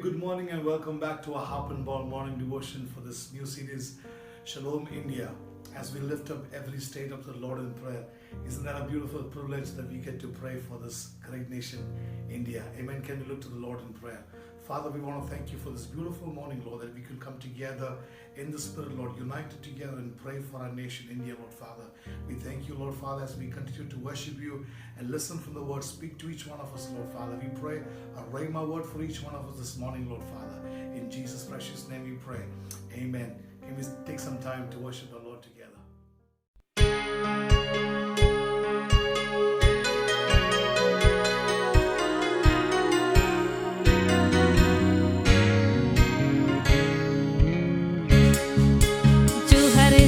good morning and welcome back to our Harp and Ball morning devotion for this new series, Shalom India. As we lift up every state up to the Lord in prayer, isn't that a beautiful privilege that we get to pray for this great nation, India? Amen. Can we look to the Lord in prayer? Father, we want to thank you for this beautiful morning, Lord, that we could come together in the Spirit, Lord, united together and pray for our nation, India, Lord Father. We thank you, Lord Father, as we continue to worship you and listen from the word. Speak to each one of us, Lord Father. We pray a rhema word for each one of us this morning, Lord Father. In Jesus' precious name we pray. Amen. Can we take some time to worship the Lord together?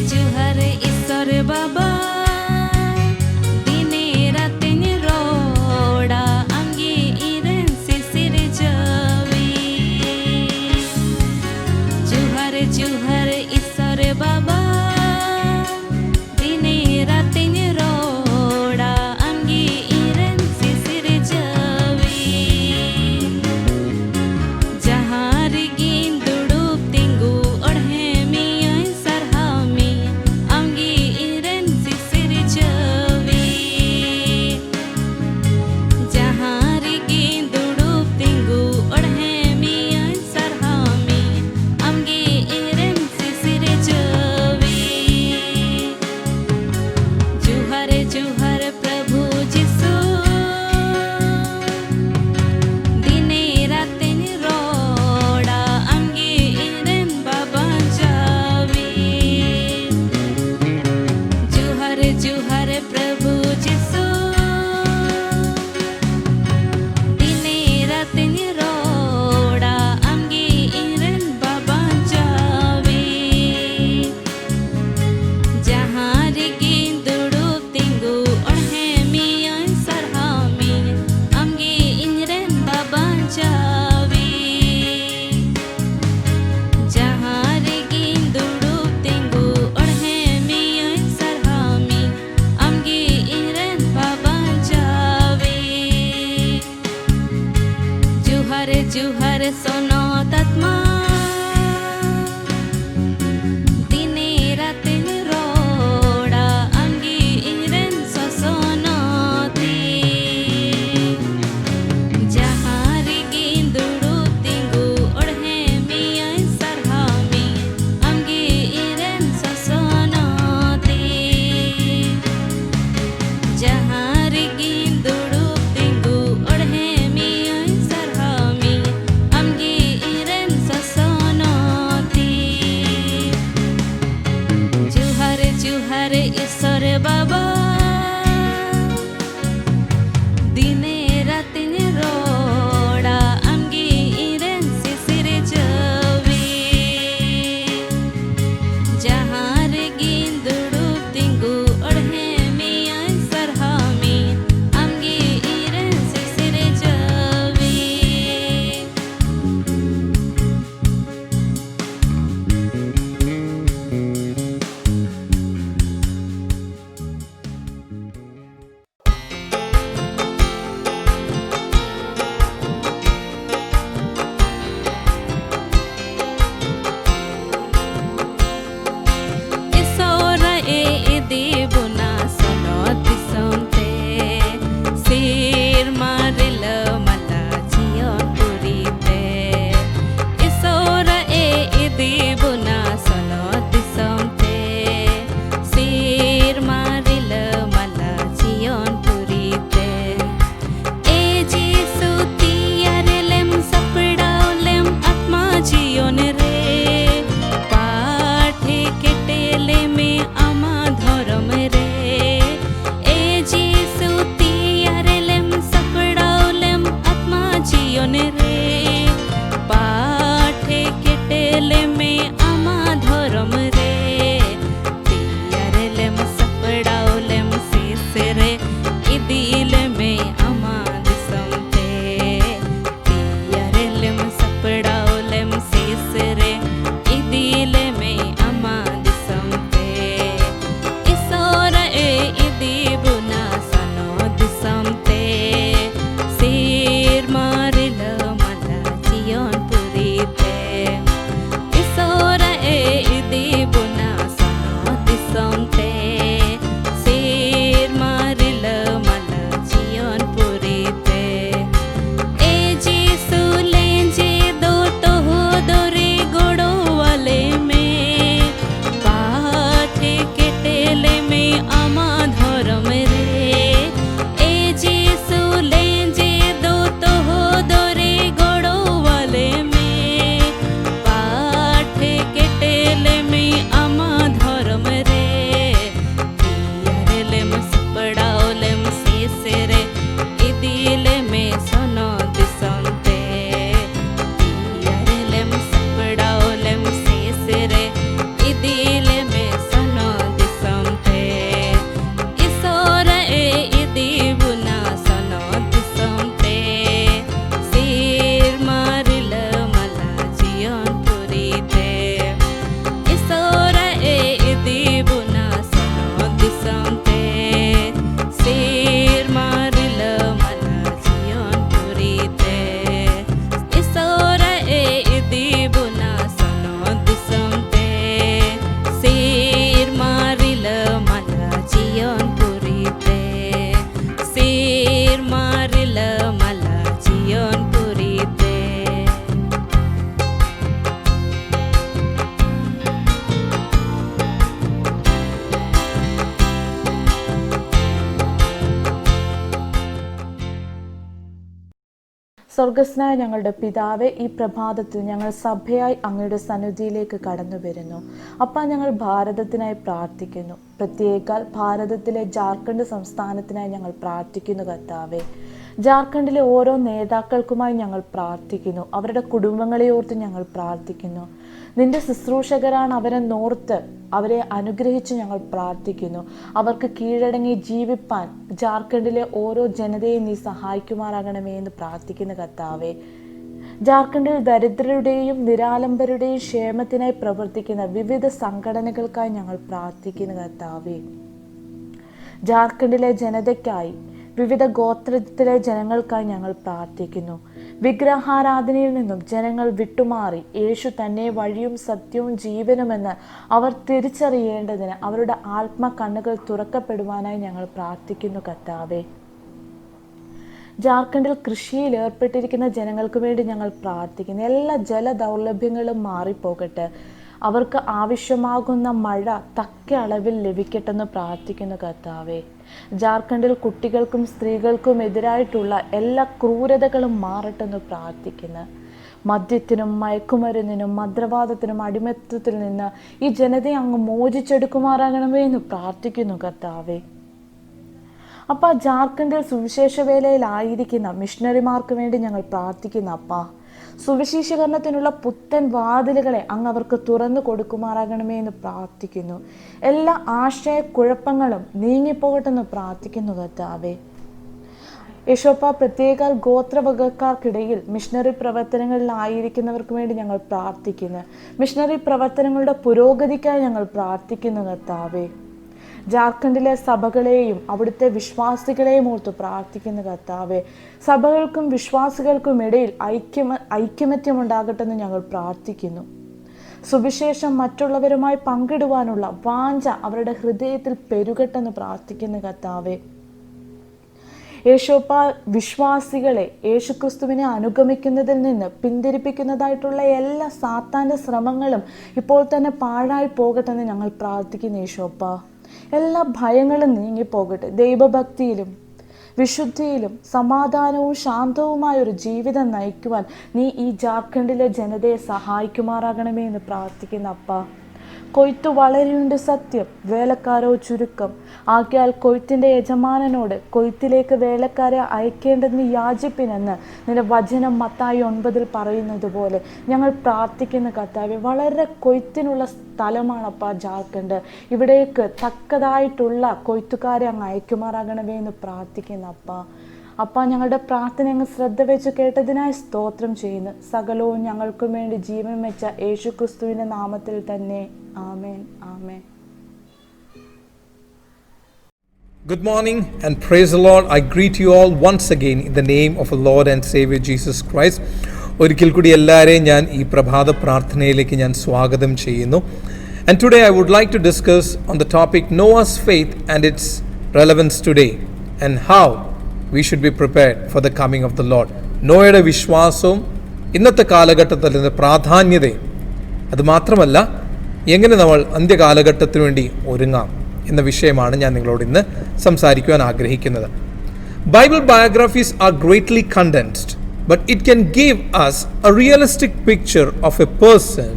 जुहरे ईश्वर बाबा दिने रातिन रोडा अंगी इरन सिर जवी जुहरे ईश्वर बाबा दिने रातिन रोडा अंगी इरन सिर जवी जहाँ रिगिन दुडुप तिंगु ओढ़े मियाँ सरहामी अंगी इरन सिर जवी जहाँ रिगिन दुडुप तिंगु ओढ़े मियाँ सरहामी अंगी इरन सिर जवी जुहरे प्रभु जिसु दिने रातिन रोडा अंगी इरन बाबा जावी जुहरे प्रभु जिसु दिने रातिन रोडा अंगी इरन बाबा जावी जहाँ रिगिन दुडुप तिंगु ओढ़े मियाँ सरहामी अंगी इरन बाबा जावी जहाँ रिगिन दुडुप तिंगु ओढ़े मियाँ सरहामी अंगी इरन बाबा जावी जुहरे सोनो तत्मा दिने रातिन रोडा अंगी इरन सोसोनोती जहाँ रिगिन दुडुप तिंगु ओढ़े मियाँ सरहामी अंगी इरन सोसोनोती जहाँ रिगिन दुडुप तिंगु ओढ़े मियाँ सरहामी अंगी इरन सोसोनोती जुहरे ईश्वर बाबा दिने रातिन रोडा अंगी इरन सिर जवी जहाँ रिगिन दुडुप तिंगु ओढ़े मियाँ सरहामी अंगी इरन सिर जवी Isora edi buna sonot disonte sir marila mata jion purite Isora edi buna sonot disonte sir marila mata jion purite E Jesu tiarelem sapdaulem atma jion re पाठे केटेले में आमा धर्म रे ए जीसु तियारेलेम सपडावलेम आत्मा जीवन रे पाठे केटेले में आमा धर्म रे तियारेलेम सपडावलेम सिसरे इदिले में आमा दिसमते तियारेलेम सपडावलेम सिसरे इदिले में अमा दिसमते ईश्वर इदी बुना सनो दिसमते सिर मारिल मला जियोन पुर സ്വർഗസ്നായ ഞങ്ങളുടെ പിതാവേ, ഈ പ്രഭാതത്തിൽ ഞങ്ങൾ സഭയായി അങ്ങയുടെ സന്നിധിയിലേക്ക് കടന്നു വരുന്നു. അപ്പ ഞങ്ങൾ ഭാരതത്തിനായി പ്രാർത്ഥിക്കുന്നു. പ്രത്യേക ഭാരതത്തിലെ ജാർഖണ്ഡ് സംസ്ഥാനത്തിനായി ഞങ്ങൾ പ്രാർത്ഥിക്കുന്നു കർത്താവേ. ജാർഖണ്ഡിലെ ഓരോ നേതാക്കൾക്കുമായി ഞങ്ങൾ പ്രാർത്ഥിക്കുന്നു. അവരുടെ കുടുംബങ്ങളെ ഓർത്ത് ഞങ്ങൾ പ്രാർത്ഥിക്കുന്നു. നിന്റെ ശുശ്രൂഷകരാണ് അവരെ നോർത്ത് അവരെ അനുഗ്രഹിച്ച് ഞങ്ങൾ പ്രാർത്ഥിക്കുന്നു. അവർക്ക് കീഴടങ്ങി ജീവിപ്പാൻ ജാർഖണ്ഡിലെ ഓരോ ജനതയെയും നീ സഹായിക്കുമാറാകണമേ എന്ന് പ്രാർത്ഥിക്കുന്ന കർത്താവേ. ജാർഖണ്ഡിൽ ദരിദ്രരുടെയും നിരാലംബരുടെയും ക്ഷേമത്തിനായി പ്രവർത്തിക്കുന്ന വിവിധ സംഘടനകൾക്കായി ഞങ്ങൾ പ്രാർത്ഥിക്കുന്ന കർത്താവേ. ജാർഖണ്ഡിലെ ജനതയ്ക്കായി, വിവിധ ഗോത്രത്തിലെ ജനങ്ങൾക്കായി ഞങ്ങൾ പ്രാർത്ഥിക്കുന്നു. വിഗ്രഹാരാധനയിൽ നിന്നും ജനങ്ങൾ വിട്ടുമാറി യേശു തന്നെ വഴിയും സത്യവും ജീവനുമെന്ന് അവർ തിരിച്ചറിയേണ്ടതിന് അവരുടെ ആത്മകണ്ണുകൾ തുറക്കപ്പെടുവാനായി ഞങ്ങൾ പ്രാർത്ഥിക്കുന്നു കർത്താവേ. ജാർഖണ്ഡിൽ കൃഷിയിൽ ഏർപ്പെട്ടിരിക്കുന്ന ജനങ്ങൾക്ക് വേണ്ടി ഞങ്ങൾ പ്രാർത്ഥിക്കുന്നു. എല്ലാ ജലദൗർലഭ്യങ്ങളും മാറിപ്പോകട്ടെ. അവർക്ക് ആവശ്യമാകുന്ന മഴ തക്ക അളവിൽ ലഭിക്കട്ടെന്ന് പ്രാർത്ഥിക്കുന്നു കർത്താവേ. ജാർഖണ്ഡിൽ കുട്ടികൾക്കും സ്ത്രീകൾക്കും എതിരായിട്ടുള്ള എല്ലാ ക്രൂരതകളും മാറട്ടെന്ന് പ്രാർത്ഥിക്കുന്നു. മദ്യത്തിനും മയക്കുമരുന്നിനും മന്ത്രവാദത്തിനും അടിമത്തത്തിൽ നിന്ന് ഈ ജനതയെ അങ്ങ് മോചിച്ചെടുക്കുമാറാകണമേ എന്ന് പ്രാർത്ഥിക്കുന്നു കർത്താവേ. അപ്പ ജാർഖണ്ഡിൽ സുവിശേഷ വേലയിലായിരിക്കുന്ന മിഷണറിമാർക്ക് വേണ്ടി ഞങ്ങൾ പ്രാർത്ഥിക്കുന്നു. അപ്പ സുവിശേഷീകരണത്തിനുള്ള പുത്തൻ വാതിലുകളെ അങ്ങ് അവർക്ക് തുറന്നു കൊടുക്കുമാറാകണമേ എന്ന് പ്രാർത്ഥിക്കുന്നു. എല്ലാ ആശയക്കുഴപ്പങ്ങളും നീങ്ങിപ്പോകട്ടെന്ന് പ്രാർത്ഥിക്കുന്നു കർത്താവേ. യേശോപ്പ, പ്രത്യേക ഗോത്രവർഗക്കാർക്കിടയിൽ മിഷണറി പ്രവർത്തനങ്ങളിലായിരിക്കുന്നവർക്ക് വേണ്ടി ഞങ്ങൾ പ്രാർത്ഥിക്കുന്നു. മിഷണറി പ്രവർത്തനങ്ങളുടെ പുരോഗതിക്കായി ഞങ്ങൾ പ്രാർത്ഥിക്കുന്നു കർത്താവേ. ജാർഖണ്ഡിലെ സഭകളെയും അവിടുത്തെ വിശ്വാസികളെയും ഓർത്ത് പ്രാർത്ഥിക്കുന്ന കർത്താവേ. സഭകൾക്കും വിശ്വാസികൾക്കും ഇടയിൽ ഐക്യമത്യം ഉണ്ടാകട്ടെന്ന് ഞങ്ങൾ പ്രാർത്ഥിക്കുന്നു. സുവിശേഷം മറ്റുള്ളവരുമായി പങ്കിടുവാനുള്ള വാഞ്ച അവരുടെ ഹൃദയത്തിൽ പെരുകട്ടെന്ന് പ്രാർത്ഥിക്കുന്ന കർത്താവേ. യേശോപ്പ, വിശ്വാസികളെ യേശുക്രിസ്തുവിനെ അനുഗമിക്കുന്നതിൽ നിന്ന് പിന്തിരിപ്പിക്കുന്നതായിട്ടുള്ള എല്ലാ സാത്താന്റെ ശ്രമങ്ങളും ഇപ്പോൾ തന്നെ പാഴായി പോകട്ടെന്ന് ഞങ്ങൾ പ്രാർത്ഥിക്കുന്നു യേശോപ്പ. എല്ലാ ഭയങ്ങളും നീങ്ങിപ്പോകട്ടെ. ദൈവഭക്തിയിലും വിശുദ്ധിയിലും സമാധാനവും ശാന്തവുമായ ഒരു ജീവിതം നയിക്കുവാൻ നീ ഈ ജാർഖണ്ഡിലെ ജനതയെ സഹായിക്കുമാറാകണമേ എന്ന് പ്രാർത്ഥിക്കുന്ന അപ്പ. കൊയ്ത്തു വളരെയുണ്ട് സത്യം, വേലക്കാരോ ചുരുക്കം. ആകയാൽ കൊയ്ത്തിന്റെ യജമാനനോട് കൊയ്ത്തിലേക്ക് വേലക്കാരെ അയക്കേണ്ടതിന് യാചിപ്പിനെന്ന് നിന്റെ വചനം മത്തായി 9 പറയുന്നത് പോലെ ഞങ്ങൾ പ്രാർത്ഥിക്കുന്ന കർത്താവേ. വളരെ കൊയ്ത്തിനുള്ള സ്ഥലമാണപ്പാ ജാർഖണ്ഡ്. ഇവിടേക്ക് തക്കതായിട്ടുള്ള കൊയ്ത്തുകാരെ അങ്ങ് അയക്കുമാറാകണമേ എന്ന് പ്രാർത്ഥിക്കുന്ന അപ്പ, ഞങ്ങളുടെ പ്രാർത്ഥന അങ്ങ് ശ്രദ്ധ വെച്ച് കേട്ടതിനായി സ്തോത്രം ചെയ്യുന്നു. സകലവും ഞങ്ങൾക്കും വേണ്ടി ജീവൻ വെച്ച യേശു ക്രിസ്തുവിന്റെ നാമത്തിൽ തന്നെ. ആമേൻ, ആമേൻ. Good morning and praise the Lord. I greet you all once again in the name of our Lord and Savior Jesus Christ. ഒരിക്കൽ കൂടി എല്ലാവരെയും ഞാൻ ഈ പ്രഭാത പ്രാർത്ഥനയിലേക്ക് ഞാൻ സ്വാഗതം ചെയ്യുന്നു. And today I would like to discuss on the topic Noah's faith and its relevance today and how we should be prepared for the coming of the Lord. നോയയുടെ വിശ്വാസവും ഇന്നത്തെ കാലഘട്ടത്തിൽ അതിൻ്റെ പ്രാധാന്യതയും, അതുമാത്രമല്ല എങ്ങനെ നമ്മൾ അന്ത്യകാലഘട്ടത്തിന് വേണ്ടി ഒരുങ്ങാം എന്ന വിഷയമാണ് ഞാൻ നിങ്ങളോട് ഇന്ന് സംസാരിക്കുവാൻ ആഗ്രഹിക്കുന്നത്. Bible biographies are greatly condensed, but it can give us a realistic picture of a person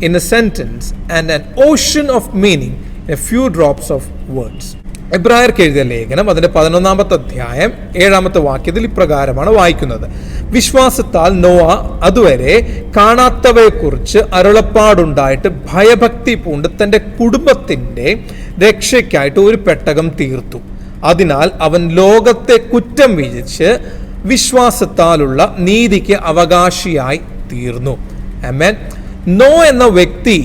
in a sentence and an ocean of meaning in a few drops of words. എബ്രായർക്ക് എഴുതിയ ലേഖനം അതിൻ്റെ 11-ാമത്തെ അധ്യായം 7-ാമത്തെ വാക്യത്തിൽ ഇപ്രകാരമാണ് വായിക്കുന്നത്: വിശ്വാസത്താൽ നോവ അതുവരെ കാണാത്തവയെക്കുറിച്ച് അരുളപ്പാടുണ്ടായിട്ട് ഭയഭക്തി പൂണ്ട് തൻ്റെ കുടുംബത്തിൻ്റെ രക്ഷയ്ക്കായിട്ട് ഒരു പെട്ടകം തീർത്തു. അതിനാൽ അവൻ ലോകത്തെ കുറ്റം വിധിച്ച് വിശ്വാസത്താലുള്ള നീതിക്ക് അവകാശിയായി തീർന്നു. ആമേൻ. നോ എന്ന വ്യക്തി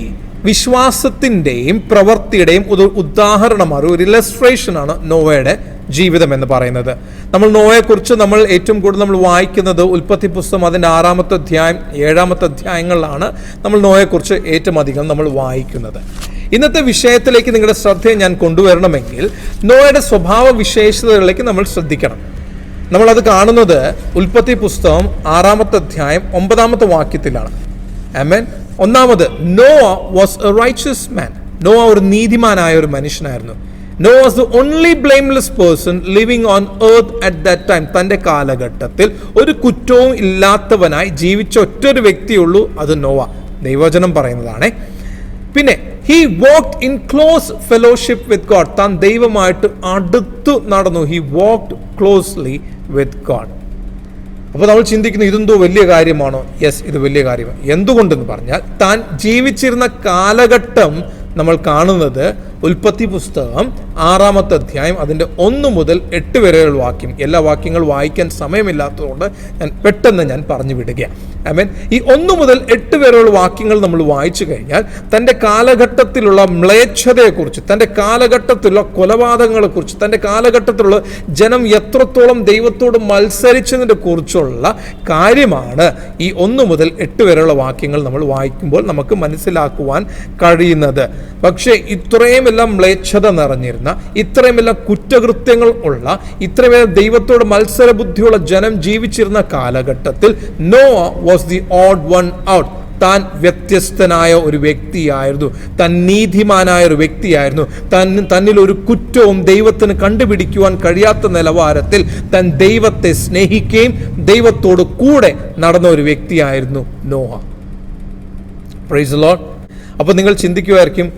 വിശ്വാസത്തിൻ്റെയും പ്രവൃത്തിയുടെയും ഒരു ഉദാഹരണമാണ്, ഒരു ഇലസ്ട്രേഷനാണ് നോവയുടെ ജീവിതം എന്ന് പറയുന്നത്. നമ്മൾ നോവയെക്കുറിച്ച് നമ്മൾ ഏറ്റവും കൂടുതൽ നമ്മൾ വായിക്കുന്നത് ഉൽപ്പത്തി പുസ്തകം അതിൻ്റെ 6-ാമത്തെ അധ്യായം 7-ാമത്തെ അധ്യായങ്ങളിലാണ് നമ്മൾ നോവയെക്കുറിച്ച് ഏറ്റവും അധികം നമ്മൾ വായിക്കുന്നത്. ഇന്നത്തെ വിഷയത്തിലേക്ക് നിങ്ങളുടെ ശ്രദ്ധയെ ഞാൻ കൊണ്ടുവരണമെങ്കിൽ നോവയുടെ സ്വഭാവ വിശേഷതകളിലേക്ക് നമ്മൾ ശ്രദ്ധിക്കണം. നമ്മളത് കാണുന്നത് ഉൽപ്പത്തി പുസ്തകം 6-ാമത്തെ അധ്യായം 9-ാമത്തെ വാക്യത്തിലാണ്. ആമേൻ. ഒന്നാമത്, Noah was a righteous man. Noah ഒരു നീതിമാനായ ഒരു മനുഷ്യനായിരുന്നു. Noah was the only blameless person living on earth at that time. തൻ്റെ കാലഘട്ടത്തിൽ ഒരു കുറ്റവും ഇല്ലാത്തവനായി ജീവിച്ച ഒറ്റൊരു വ്യക്തിയുള്ളൂ, അത് നോവ. ദൈവവചനം പറയുന്നതാണ്. പിന്നെ he walked in close fellowship with God. താൻ ദൈവമായിട്ട് അടുത്തു നടന്നു. he walked closely with God. അപ്പോൾ നമ്മൾ ചിന്തിക്കുന്നു ഇതെന്തോ വലിയ കാര്യമാണോ? യെസ്, ഇത് വലിയ കാര്യമാണ്. എന്തുകൊണ്ടെന്ന് പറഞ്ഞാൽ താൻ ജീവിച്ചിരുന്ന കാലഘട്ടം നമ്മൾ കാണുന്നത് ഉൽപ്പത്തി പുസ്തകം 6-ാമത്തെ അധ്യായം അതിൻ്റെ 1 മുതൽ 8 വരെയുള്ള വാക്യം. എല്ലാ വാക്യങ്ങൾ വായിക്കാൻ സമയമില്ലാത്തതുകൊണ്ട് പെട്ടെന്ന് ഞാൻ പറഞ്ഞു വിടുകയാണ്. ആമേൻ. ഈ 1 മുതൽ 8 വരെയുള്ള വാക്യങ്ങൾ നമ്മൾ വായിച്ചു കഴിഞ്ഞാൽ തൻ്റെ കാലഘട്ടത്തിലുള്ള മ്ലേച്ഛതയെക്കുറിച്ച്, തൻ്റെ കാലഘട്ടത്തിലുള്ള കൊലപാതകങ്ങളെക്കുറിച്ച്, തൻ്റെ കാലഘട്ടത്തിലുള്ള ജനം എത്രത്തോളം ദൈവത്തോട് മത്സരിച്ചതിനെ കുറിച്ചുള്ള കാര്യമാണ് ഈ 1 മുതൽ 8 വരെയുള്ള വാക്യങ്ങൾ നമ്മൾ വായിക്കുമ്പോൾ നമുക്ക് മനസ്സിലാക്കുവാൻ കഴിയുന്നത്. പക്ഷേ ഇത്രയും എല്ലാം മ്ലേച്ഛത നിറഞ്ഞിരുന്ന, ഇത്രയുമെല്ലാം കുറ്റകൃത്യങ്ങൾ ഉള്ള, ഇത്രയുമെല്ലാം ദൈവത്തോട് മത്സര ബുദ്ധിയുള്ള ജനം ജീവിച്ചിരുന്ന കാലഘട്ടത്തിൽ Noah was the odd one out. താൻ വ്യത്യസ്തനായ ഒരു വ്യക്തിയായിരുന്നു, താൻ നീതിമാനായ ഒരു വ്യക്തിയായിരുന്നു, തന്നിൽ ഒരു കുറ്റവും ദൈവത്തിന് കണ്ടുപിടിക്കുവാൻ കഴിയാത്ത നിലവാരത്തിൽ താൻ ദൈവത്തെ സ്നേഹിക്കുകയും ദൈവത്തോട് കൂടെ നടന്ന ഒരു വ്യക്തിയായിരുന്നു നോഹ. Price the Lord. അപ്പോൾ നിങ്ങൾ ചിന്തിക്കുമായിരിക്കും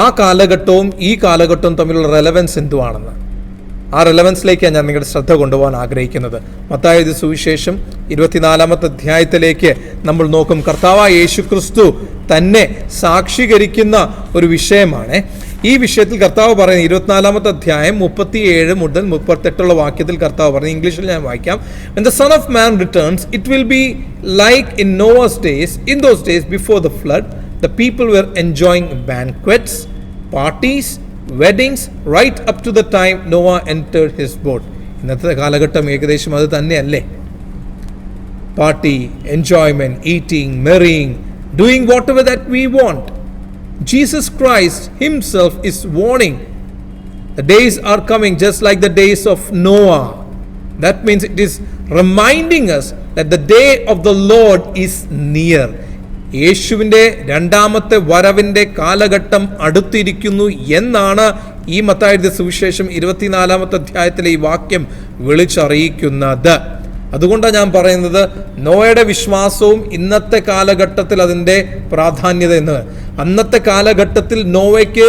ആ കാലഘട്ടവും ഈ കാലഘട്ടവും തമ്മിലുള്ള റെലവൻസ് എന്തുവാണെന്ന്. ആ റെലവൻസിലേക്കാണ് ഞാൻ നിങ്ങളുടെ ശ്രദ്ധ കൊണ്ടുപോകാൻ ആഗ്രഹിക്കുന്നത്. മത്തായി എഴുതിയ സുവിശേഷം 24-ാമത്തെ അധ്യായത്തിലേക്ക് നമ്മൾ നോക്കും. കർത്താവായ യേശുക്രിസ്തു തന്നെ സാക്ഷീകരിക്കുന്ന ഒരു വിഷയമാണ്. ഈ വിഷയത്തിൽ കർത്താവ് പറയുന്നത് 24-ാമത്തെ അധ്യായം 37 മുതൽ 38 വാക്യത്തിൽ കർത്താവ് പറയുന്നത്, ഇംഗ്ലീഷിൽ ഞാൻ വായിക്കാം. When the Son of Man returns, it will be like in Noah's days. In those days before the flood, the people were enjoying banquets, parties, weddings, right up to the time Noah entered his boat. ഇന്നത്തെ കാലഘട്ടം ഏകദേശം അത് തന്നെയല്ലേ? Party, enjoyment, eating, marrying, doing whatever that we want. Jesus Christ himself is warning, the days are coming just like the days of Noah. That means it is reminding us that the day of the Lord is near. യേശുവിൻ്റെ 2-ാമത്തെ വരവിൻ്റെ കാലഘട്ടം അടുത്തിരിക്കുന്നു എന്നാണ് ഈ മത്തായി എഴുതിയ സുവിശേഷം 24-ാമത്തെ അധ്യായത്തിലെ ഈ വാക്യം വിളിച്ചറിയിക്കുന്നത്. അതുകൊണ്ടാണ് ഞാൻ പറയുന്നത് നോയയുടെ വിശ്വാസവും ഇന്നത്തെ കാലഘട്ടത്തിൽ അതിൻ്റെ പ്രാധാന്യത എന്ന്. അന്നത്തെ കാലഘട്ടത്തിൽ നോവയ്ക്ക്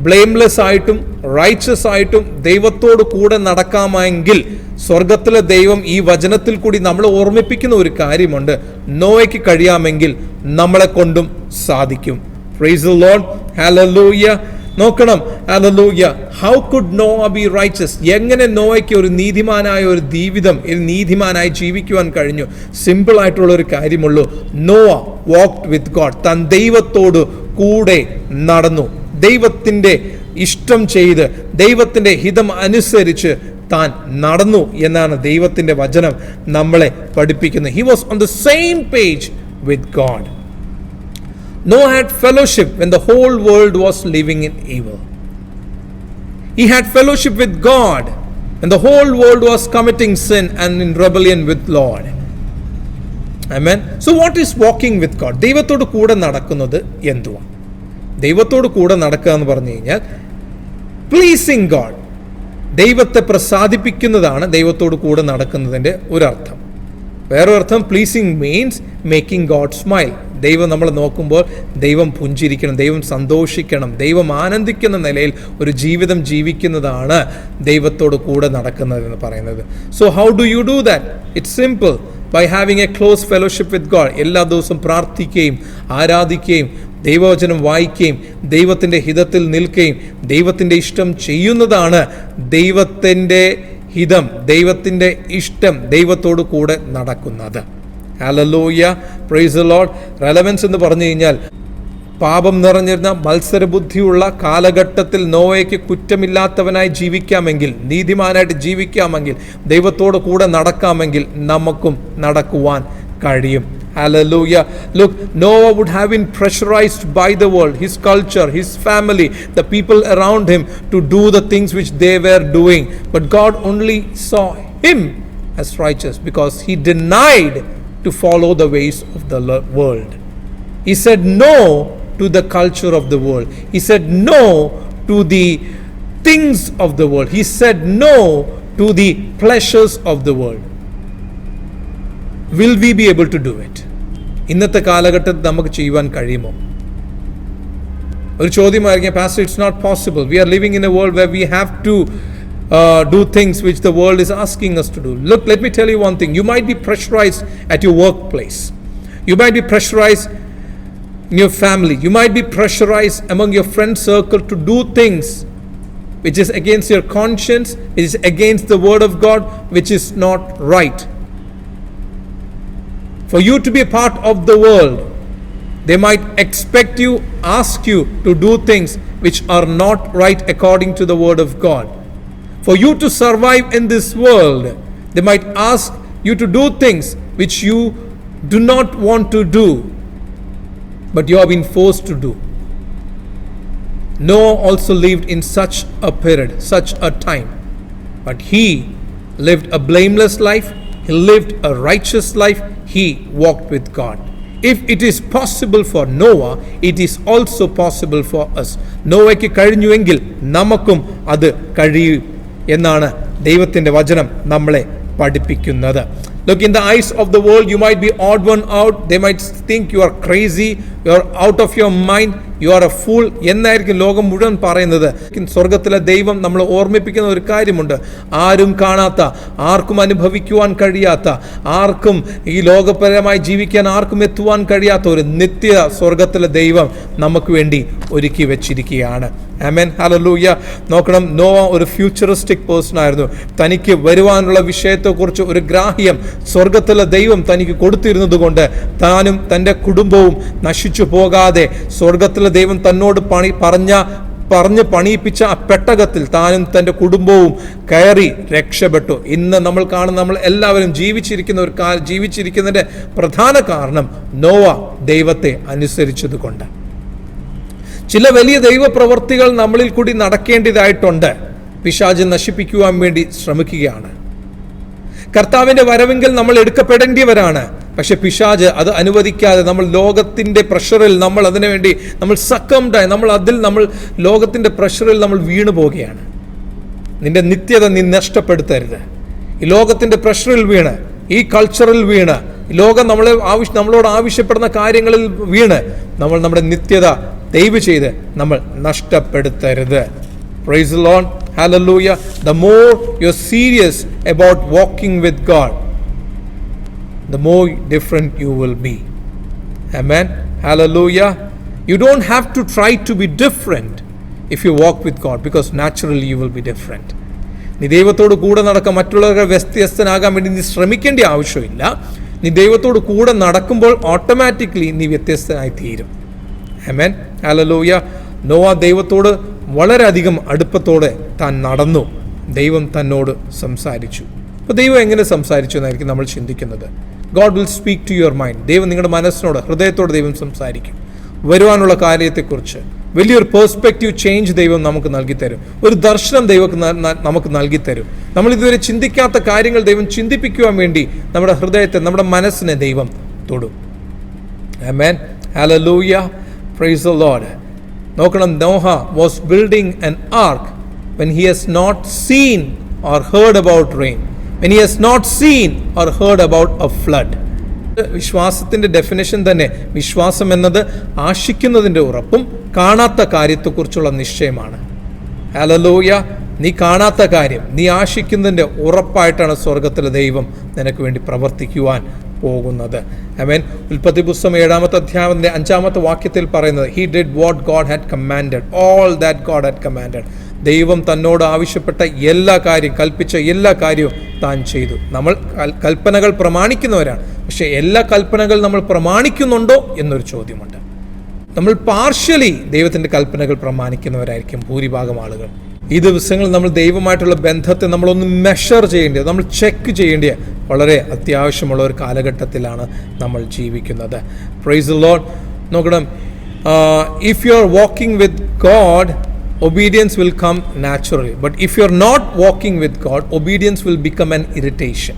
ബ്ലെയിംലെസ് ആയിട്ടും റൈച്ചസ് ആയിട്ടും ദൈവത്തോട് കൂടെ നടക്കാമെങ്കിൽ സ്വർഗത്തിലെ ദൈവം ഈ വചനത്തിൽ കൂടി നമ്മളെ ഓർമ്മിപ്പിക്കുന്ന ഒരു കാര്യമുണ്ട്. നോവയ്ക്ക് കഴിയാമെങ്കിൽ നമ്മളെ കൊണ്ടും സാധിക്കും. Praise the lord. ഹല്ലേലൂയ. നോക്കണം, hallelujah. How could Noah be righteous? എങ്ങനെ നോവയ്ക്ക് ഒരു നീതിമാനായ ഒരു ജീവിതം, നീതിമാനായി ജീവിക്കുവാൻ കഴിഞ്ഞു? സിമ്പിൾ ആയിട്ടുള്ള ഒരു കാര്യമുള്ളൂ. Noah walked with God. താൻ ദൈവത്തോട് കൂടെ നടന്നു, ദൈവത്തിൻ്റെ ഇഷ്ടം ചെയ്ത്, ദൈവത്തിൻ്റെ ഹിതം അനുസരിച്ച് താൻ നടന്നു എന്നാണ് ദൈവത്തിൻ്റെ വചനം നമ്മളെ പഠിപ്പിക്കുന്നത്. He was on the same page with God. Noah had fellowship when the whole world was living in evil. He had fellowship with God when the whole world was committing sin and in rebellion with Lord. Amen. So what is walking with God? ദൈവത്തോട് കൂടെ നടക്കുന്നത് എന്തുവാ? ദൈവത്തോട് കൂടെ നടക്കുക എന്ന് പറഞ്ഞു കഴിഞ്ഞാൽ പ്ലീസിങ് ഗോഡ്, ദൈവത്തെ പ്രസാദിപ്പിക്കുന്നതാണ് ദൈവത്തോട് കൂടെ നടക്കുന്നതിൻ്റെ ഒരർത്ഥം. വേറൊരർത്ഥം pleasing means making God smile. ദൈവം നമ്മൾ നോക്കുമ്പോൾ ദൈവം പുഞ്ചിരിക്കണം, ദൈവം സന്തോഷിക്കണം, ദൈവം ആനന്ദിക്കുന്ന നിലയിൽ ഒരു ജീവിതം ജീവിക്കുന്നതാണ് ദൈവത്തോട് കൂടെ നടക്കുന്നതെന്ന് പറയുന്നത്. So how do you do that? It's simple. By having a close fellowship with God. എല്ലാ ദിവസവും പ്രാർത്ഥിക്കുകയും ആരാധിക്കുകയും ദൈവവചനം വായിക്കുകയും ദൈവത്തിൻ്റെ ഹിതത്തിൽ നിൽക്കുകയും ദൈവത്തിൻ്റെ ഇഷ്ടം ചെയ്യുന്നതാണ് ദൈവത്തിൻ്റെ ഹിതം, ദൈവത്തിൻ്റെ ഇഷ്ടം, ദൈവത്തോട് കൂടെ നടക്കുന്നത്. Hallelujah. Praise the Lord. Relevance എന്ന് പറഞ്ഞു കഴിഞ്ഞാൽ പാപം നിറഞ്ഞിരുന്ന മത്സരബുദ്ധിയുള്ള കാലഘട്ടത്തിൽ നോവയ്ക്ക് കുറ്റമില്ലാത്തവനായി ജീവിക്കാമെങ്കിൽ, നീതിമാനായിട്ട് ജീവിക്കാമെങ്കിൽ, ദൈവത്തോട് കൂടെ നടക്കാമെങ്കിൽ നമുക്കും നടക്കുവാൻ കഴിയും. Hallelujah. Look, Noah would have been pressurized by the world, his culture, his family, the people around him to do the things which they were doing. But God only saw him as righteous because he denied to follow the ways of the world. He said no to the culture of the world. He said no to the things of the world. He said no to the pleasures of the world. Will we be able to do it? ഇന്നത്തെ കാലഘട്ടത്തിൽ നമുക്ക് ചെയ്യുവാൻ കഴിയുമോ? ഒരു ചോദ്യമായിരിക്കും, pastor, it's not possible. We are living in a world where we have to do things which the world is asking us to do. Look, let me tell you one thing. You might be pressurized at your workplace. You might be pressurized in your family. You might be pressurized among your friend circle to do things which is against your conscience, which is against the word of God, which is not right. For you to be a part of the world, they might expect you, ask you to do things which are not right according to the word of God. For you to survive in this world, they might ask you to do things which you do not want to do, but you have been forced to do. Noah also lived in such a period, such a time, but he lived a blameless life. He lived a righteous life. He walked with God. If it is possible for Noah, it is also possible for us. നോവയ്ക്ക് കഴിഞ്ഞുവെങ്കിൽ നമുക്കും അത് കഴിയും എന്നാണ് ദൈവത്തിൻ്റെ വചനം നമ്മളെ പഠിപ്പിക്കുന്നത്. Look, in the eyes of the world, you might be odd one out. They might think you are crazy, you are out of your mind, you are a fool എന്നായിരിക്കും ലോകം മുഴുവൻ പറയുന്നത്. സ്വർഗത്തിലെ ദൈവം നമ്മളെ ഓർമ്മിപ്പിക്കുന്ന ഒരു കാര്യമുണ്ട്. ആരും കാണാത്ത, ആർക്കും അനുഭവിക്കുവാൻ കഴിയാത്ത, ആർക്കും ഈ ലോകപരമായി ജീവിക്കാൻ ആർക്കും എത്തുവാൻ കഴിയാത്ത ഒരു നിത്യ സ്വർഗത്തിലെ ദൈവം നമുക്ക് വേണ്ടി ഒരുക്കി വെച്ചിരിക്കുകയാണ്. ആമേൻ, ഹല്ലേലൂയ. നോക്കണം, നോവ ഒരു ഫ്യൂച്ചറിസ്റ്റിക് പേഴ്സൺ ആയിരുന്നു. തനിക്ക് വരുവാനുള്ള വിഷയത്തെക്കുറിച്ച് ഒരു ഗ്രാഹ്യം സ്വർഗത്തിലെ ദൈവം തനിക്ക് കൊടുത്തിരുന്നത് കൊണ്ട് താനും തൻ്റെ കുടുംബവും നശിച്ചു പോകാതെ സ്വർഗത്തിലെ ദൈവം തന്നോട് പറഞ്ഞ് പണിയിപ്പിച്ച ആ പെട്ടകത്തിൽ താനും തൻ്റെ കുടുംബവും കയറി രക്ഷപ്പെട്ടു. ഇന്ന് നമ്മൾ കാണുന്ന, നമ്മൾ എല്ലാവരും ജീവിച്ചിരിക്കുന്നതിൻ്റെ പ്രധാന കാരണം നോവ ദൈവത്തെ അനുസരിച്ചത് കൊണ്ട്. ചില വലിയ ദൈവപ്രവർത്തികൾ നമ്മളിൽ കൂടി നടക്കേണ്ടതായിട്ടുണ്ട്. പിശാച് നശിപ്പിക്കുവാൻ വേണ്ടി ശ്രമിക്കുകയാണ്. കർത്താവിൻ്റെ വരവെങ്കിൽ നമ്മൾ എടുക്കപ്പെടേണ്ടിയവരാണ്. പക്ഷെ പിശാച് അത് അനുവദിക്കാതെ നമ്മൾ ലോകത്തിൻ്റെ പ്രഷറിൽ നമ്മൾ അതിനുവേണ്ടി നമ്മൾ സക്കംഡായി നമ്മൾ ലോകത്തിൻ്റെ പ്രഷറിൽ നമ്മൾ വീണു പോവുകയാണ്. നിന്റെ നിത്യത നീ നഷ്ടപ്പെടുത്തരുത്. ഈ ലോകത്തിൻ്റെ പ്രഷറിൽ വീണ്, ഈ കൾച്ചറിൽ വീണ്, ലോകം നമ്മളോട് ആവശ്യപ്പെടുന്ന കാര്യങ്ങളിൽ വീണ് നമ്മൾ നമ്മുടെ നിത്യത ദയവ് ചെയ്ത് നമ്മൾ നഷ്ടപ്പെടുത്തരുത്. Praise the Lord. Hallelujah. The more you're serious about walking with God, the more different you will be. Amen. Hallelujah. You don't have to try to be different if you walk with God, because naturally you will be different. നീ ദൈവത്തോട് കൂടെ നടക്കാൻ, മറ്റുള്ളവരുടെ വ്യത്യസ്തനാകാൻ വേണ്ടി നീ ശ്രമിക്കേണ്ട ആവശ്യമില്ല. നീ ദൈവത്തോട് കൂടെ നടക്കുമ്പോൾ ഓട്ടോമാറ്റിക്കലി നീ വ്യത്യസ്തനായി തീരും. ആമേൻ, ഹല്ലേലൂയ. നോവ ദൈവത്തോട് വളരെയധികം അടുപ്പത്തോടെ താൻ നടന്നു. ദൈവം തന്നോട് സംസാരിച്ചു. അപ്പോൾ ദൈവം എങ്ങനെ സംസാരിച്ചു എന്നായിരിക്കും നമ്മൾ ചിന്തിക്കുന്നത്. God will speak to your mind. ദൈവം നിങ്ങളുടെ മനസ്സിനോട്, ഹൃദയത്തോട് ദൈവം സംസാരിക്കും. വരുവാനുള്ള കാര്യത്തെക്കുറിച്ച് വലിയൊരു പേഴ്സ്പെക്റ്റീവ് ചേഞ്ച് ദൈവം നമുക്ക് നൽകിത്തരും. ഒരു ദർശനം ദൈവം നമുക്ക് നൽകിത്തരും. നമ്മൾ ഇതുവരെ ചിന്തിക്കാത്ത കാര്യങ്ങൾ ദൈവം ചിന്തിപ്പിക്കുവാൻ വേണ്ടി നമ്മുടെ ഹൃദയത്തെ, നമ്മുടെ മനസ്സിനെ ദൈവം തൊടും. ആമേൻ, ഹല്ലേലൂയ. Praise the Lord. നോക്കണം, Noah was building an ark when he has not seen or heard about rain, when he has not seen or heard about a flood. വിശ്വാസത്തിൻ്റെ ഡെഫിനേഷൻ തന്നെ, വിശ്വാസം എന്നത് ആശിക്കുന്നതിൻ്റെ ഉറപ്പും കാണാത്ത കാര്യത്തെക്കുറിച്ചുള്ള നിശ്ചയമാണ്. ഹല്ലേലൂയ. നീ കാണാത്ത കാര്യം നീ ആശിക്കുന്നതിൻ്റെ ഉറപ്പായിട്ടാണ് സ്വർഗത്തിലെ ദൈവം നിനക്ക് വേണ്ടി പ്രവർത്തിക്കുവാൻ പോകുന്നത്. ആമേൻ. ഉൽപ്പത്തി പുസ്തകം 7-ാമത്തെ അധ്യായത്തിന്റെ 5-ാമത്തെ വാക്യത്തിൽ പറയുന്നത്, he did what God had commanded, all that God had commanded. ദൈവം തന്നോട് ആവശ്യപ്പെട്ട എല്ലാ കാര്യം, കൽപ്പിച്ച എല്ലാ കാര്യവും താൻ ചെയ്തു. നമ്മൾ കൽപ്പനകൾ പ്രമാണിക്കുന്നവരാണ്. പക്ഷെ എല്ലാ കൽപ്പനകൾ നമ്മൾ പ്രമാണിക്കുന്നുണ്ടോ എന്നൊരു ചോദ്യമുണ്ട്. നമ്മൾ പാർഷ്യലി ദൈവത്തിൻ്റെ കൽപ്പനകൾ പ്രമാണിക്കുന്നവരായിരിക്കും ഭൂരിഭാഗം ആളുകൾ. ഈ ദിവസങ്ങളിൽ നമ്മൾ ദൈവമായിട്ടുള്ള ബന്ധത്തെ നമ്മളൊന്ന് മെഷർ ചെയ്യേണ്ടത്, നമ്മൾ ചെക്ക് ചെയ്യേണ്ടത് വളരെ അത്യാവശ്യമുള്ള ഒരു കാലഘട്ടത്തിലാണ് നമ്മൾ ജീവിക്കുന്നത്. Praise the Lord. നോക്കണം, if you are walking with God, obedience will come naturally. But if you are not walking with God, obedience will become an irritation.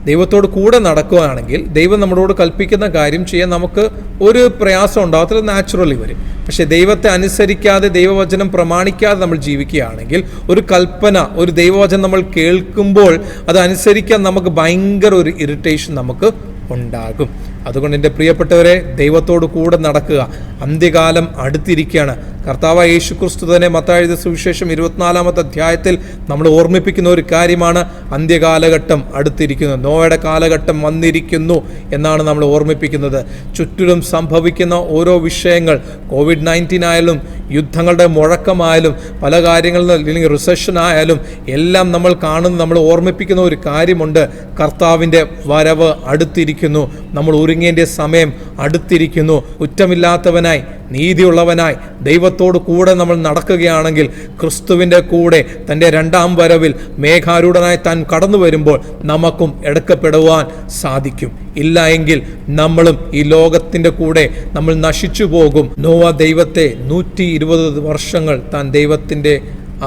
ദൈവത്തോട് കൂടെ നടക്കുകയാണെങ്കിൽ ദൈവം നമ്മളോട് കൽപ്പിക്കുന്ന കാര്യം ചെയ്യാൻ നമുക്ക് ഒരു പ്രയാസം ഉണ്ടാകത്തില്ല, നാച്ചുറലി വരും. പക്ഷേ ദൈവത്തെ അനുസരിക്കാതെ ദൈവവചനം പ്രമാണിക്കാതെ നമ്മൾ ജീവിക്കുകയാണെങ്കിൽ ഒരു കൽപ്പന, ഒരു ദൈവവചനം നമ്മൾ കേൾക്കുമ്പോൾ അത് അനുസരിക്കാൻ നമുക്ക് ഭയങ്കര ഒരു ഇറിറ്റേഷൻ നമുക്ക് ഉണ്ടാകും. അതുകൊണ്ട് എൻ്റെ പ്രിയപ്പെട്ടവരെ, ദൈവത്തോട് കൂടെ നടക്കുക. അന്ത്യകാലം അടുത്തിരിക്കുകയാണ്. കർത്താവായ യേശുക്രിസ്തു തന്നെ മത്തായി എഴുതിയ സുവിശേഷം 24-ാമത്തെ അധ്യായത്തിൽ നമ്മൾ ഓർമ്മിപ്പിക്കുന്ന ഒരു കാര്യമാണ്, അന്ത്യകാലഘട്ടം അടുത്തിരിക്കുന്നു, നോയുടെ കാലഘട്ടം വന്നിരിക്കുന്നു എന്നാണ് നമ്മൾ ഓർമ്മിപ്പിക്കുന്നത്. ചുറ്റിലും സംഭവിക്കുന്ന ഓരോ വിഷയങ്ങൾ, COVID-19 ആയാലും യുദ്ധങ്ങളുടെ മുഴക്കമായാലും പല കാര്യങ്ങളിൽ അല്ലെങ്കിൽ റിസഷൻ ആയാലും എല്ലാം നമ്മൾ കാണുന്ന, നമ്മൾ ഓർമ്മിപ്പിക്കുന്ന ഒരു കാര്യമുണ്ട്, കർത്താവിൻ്റെ വരവ് അടുത്തിരിക്കുന്നു, നമ്മൾ ഒരുങ്ങേണ്ട സമയം അടുത്തിരിക്കുന്നു. കുറ്റമില്ലാത്തവനായി നീതിയുള്ളവനായി ദൈവത്തോട് കൂടെ നമ്മൾ നടക്കുകയാണെങ്കിൽ ക്രിസ്തുവിൻ്റെ കൂടെ തൻ്റെ രണ്ടാം വരവിൽ മേഘാരൂഢനായി താൻ കടന്നു വരുമ്പോൾ നമുക്കും എടുക്കപ്പെടുവാൻ സാധിക്കും. ഇല്ല എങ്കിൽ നമ്മളും ഈ ലോകത്തിൻ്റെ കൂടെ നമ്മൾ നശിച്ചു പോകും. നോവ ദൈവത്തെ 120 വർഷങ്ങൾ താൻ ദൈവത്തിൻ്റെ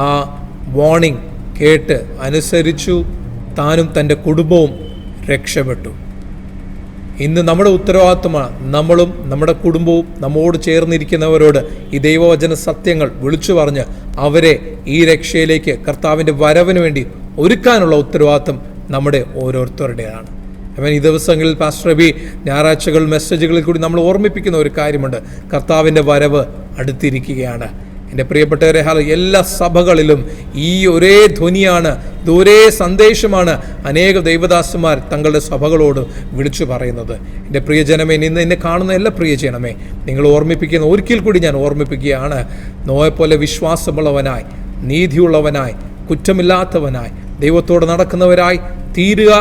ആ വാർണിംഗ് കേട്ട് അനുസരിച്ചു. താനും തൻ്റെ കുടുംബവും രക്ഷപ്പെട്ടു. ഇന്ന് നമ്മുടെ ഉത്തരവാദിത്വമാണ് നമ്മളും നമ്മുടെ കുടുംബവും നമ്മോട് ചേർന്നിരിക്കുന്നവരോട് ഈ ദൈവവചന സത്യങ്ങൾ വിളിച്ചു പറഞ്ഞ് അവരെ ഈ രക്ഷയിലേക്ക്, കർത്താവിൻ്റെ വരവിന് വേണ്ടി ഒരുക്കാനുള്ള ഉത്തരവാദിത്വം നമ്മുടെ ഓരോരുത്തരുടെയാണ്. അവൻ ഈ ദിവസങ്ങളിൽ പാസ്റ്റർ റബി ഞായറാഴ്ചകൾ മെസ്സേജുകളിൽ കൂടി നമ്മൾ ഓർമ്മിപ്പിക്കുന്ന ഒരു കാര്യമുണ്ട്, കർത്താവിൻ്റെ വരവ് അടുത്തിരിക്കുകയാണ്. എൻ്റെ പ്രിയപ്പെട്ടവരെ, എല്ലാ സഭകളിലും ഈ ഒരേ ധ്വനിയാണ്, ഇത് ഒരേ സന്ദേശമാണ് അനേക ദൈവദാസന്മാർ തങ്ങളുടെ സഭകളോട് വിളിച്ചു പറയുന്നത്. എൻ്റെ പ്രിയജനമേ, ഇന്ന് എന്നെ കാണുന്ന എല്ലാ പ്രിയജനമേ, നിങ്ങൾ ഓർമ്മിപ്പിക്കുന്ന, ഒരിക്കൽ കൂടി ഞാൻ ഓർമ്മിപ്പിക്കുകയാണ്, നോയെപ്പോലെ വിശ്വാസമുള്ളവനായി, നീതിയുള്ളവനായി, കുറ്റമില്ലാത്തവനായി, ദൈവത്തോട് നടക്കുന്നവരായി തീരുക.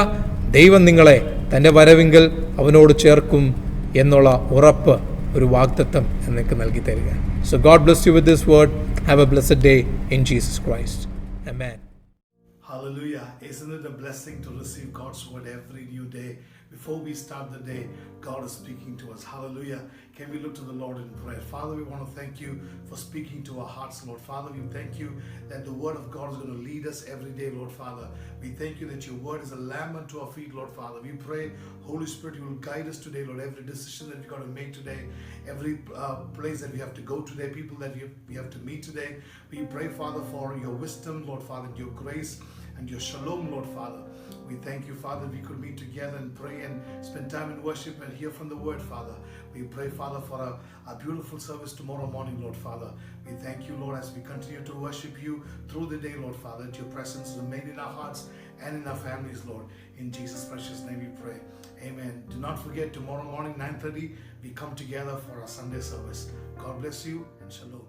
ദൈവം നിങ്ങളെ തൻ്റെ വരവിങ്കൽ അവനോട് ചേർക്കും എന്നുള്ള ഉറപ്പ്, ഒരു വാഗ്ദത്തം എനിക്ക് നൽകി തരിക. So God bless you with this word. Have a blessed day in Jesus Christ. Amen. Hallelujah. Isn't it a blessing to receive God's word every new day? Before we start the day, God is speaking to us. Hallelujah. Can we look to the Lord in prayer? Father, we want to thank you for speaking to our hearts, Lord. Father, we thank you that the word of God is going to lead us every day, Lord Father. We thank you that your word is a lamp unto our feet, Lord Father. We pray, Holy Spirit, you will guide us today, Lord. Every decision that we got to make today, every place that we have to go today, people that we have to meet today. We pray, Father, for your wisdom, Lord Father, your grace and your shalom, Lord Father. We thank you, Father, we could meet together and pray and spend time in worship and hear from the word, Father. We pray, Father, for a beautiful service tomorrow morning, Lord Father. We thank you, Lord, as we continue to worship you through the day, Lord Father, that your presence remain in our hearts and in our families, Lord. In Jesus' precious name we pray. Amen. Do not forget, tomorrow morning, 9:30, we come together for our Sunday service. God bless you and shalom.